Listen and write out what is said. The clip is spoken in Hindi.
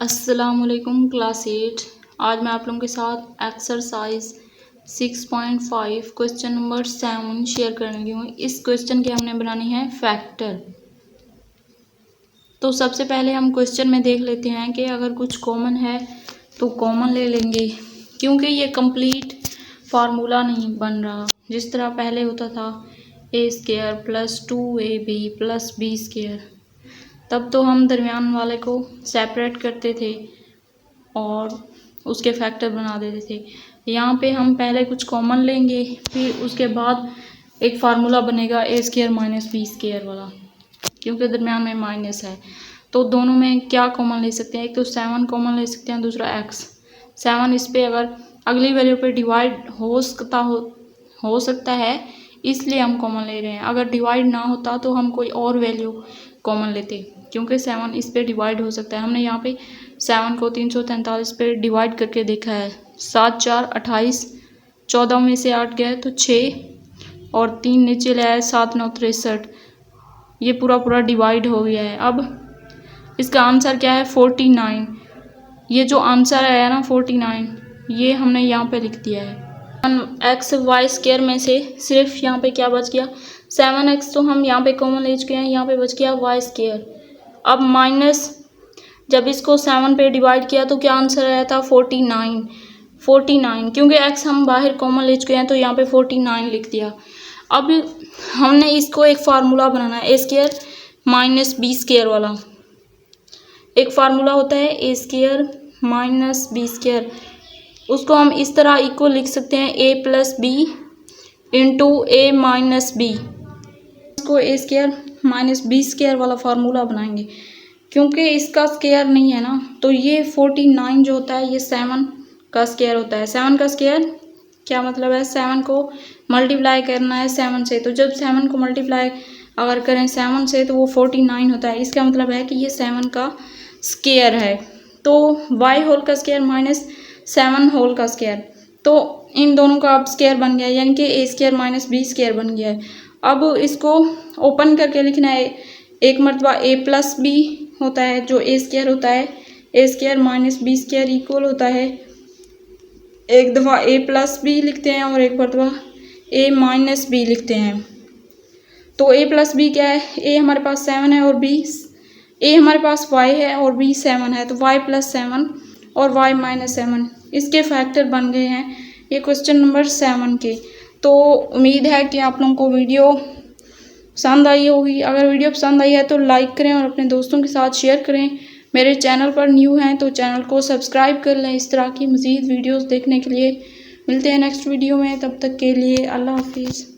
अस्सलामुअलैकुम क्लास 8। आज मैं आप लोगों के साथ एक्सरसाइज 6.5 क्वेश्चन नंबर 7 शेयर करने लगी हूँ। इस क्वेश्चन की हमने बनानी है फैक्टर। तो सबसे पहले हम क्वेश्चन में देख लेते हैं कि अगर कुछ कॉमन है तो कॉमन ले लेंगे, क्योंकि ये कंप्लीट फार्मूला नहीं बन रहा। जिस तरह पहले होता था a² + 2ab + b², तब तो हम दरमियान वाले को सेपरेट करते थे और उसके फैक्टर बना देते थे। यहाँ पे हम पहले कुछ कॉमन लेंगे, फिर उसके बाद एक फार्मूला बनेगा a² - b² वाला, क्योंकि दरमियान में माइनस है। तो दोनों में क्या कॉमन ले सकते हैं? एक तो 7 कॉमन ले सकते हैं, दूसरा x। 7 इस पर अगर अगली वैल्यू पे डिवाइड हो सकता है, इसलिए हम कॉमन ले रहे हैं। अगर डिवाइड ना होता तो हम कोई और वैल्यू कॉमन लेते, क्योंकि 7 इस पे डिवाइड हो सकता है। हमने यहाँ पे 7 को 343 पे डिवाइड करके देखा है। 7 × 4 = 28, 14 में से 8 गए तो 6 और 3 नीचे ले आए, 7 × 9 = 63। ये पूरा डिवाइड हो गया है। अब इसका आंसर क्या है? 49। ये जो आंसर आया ना 49, ये हमने यहाँ पे लिख दिया है। x² में से सिर्फ यहाँ पे क्या बच गया? 7x तो हम यहाँ पे कॉमन ले चुके हैं, यहाँ पे बच गया y²। अब माइनस, जब इसको 7 पे डिवाइड किया तो क्या आंसर आया था? 49। क्योंकि x हम बाहर कॉमन ले चुके हैं तो यहाँ पे 49 लिख दिया। अब हमने इसको एक फार्मूला बनाना है a² - b² वाला। एक फार्मूला होता है a² - b²। उसको हम इस तरह इक्वल लिख सकते हैं a + b × a - b। इसको a² - b² वाला फार्मूला बनाएंगे, क्योंकि इसका स्क्वायर नहीं है ना। तो ये 49 जो होता है ये 7 का स्क्वायर होता है। 7 का स्क्वायर क्या मतलब है? 7 को मल्टीप्लाई करना है 7 से। तो जब 7 को मल्टीप्लाई अगर करें 7 से तो वो 49 होता है। इसका मतलब है कि ये 7 का स्क्वायर है। तो y² - 7 होल का स्क्वायर, तो इन दोनों का अब स्क्वायर बन गया, यानी कि a² - b² बन गया है। अब इसको ओपन करके लिखना है। एक मरतबा a + b होता है जो a² होता है, a² - b² इक्वल होता है। एक दफ़ा a + b लिखते हैं और एक मरतबा a - b लिखते हैं। तो a + b क्या है? a हमारे पास 7 है और a हमारे पास y है और b 7 है, तो y + 7 और y - 7 इसके फैक्टर बन गए हैं। ये क्वेश्चन नंबर 7 के। तो उम्मीद है कि आप लोगों को वीडियो पसंद आई होगी। अगर वीडियो पसंद आई है तो लाइक करें और अपने दोस्तों के साथ शेयर करें। मेरे चैनल पर न्यू हैं तो चैनल को सब्सक्राइब कर लें। इस तरह की मज़ीद वीडियोस देखने के लिए मिलते हैं नेक्स्ट वीडियो में। तब तक के लिए अल्लाह हाफिज़।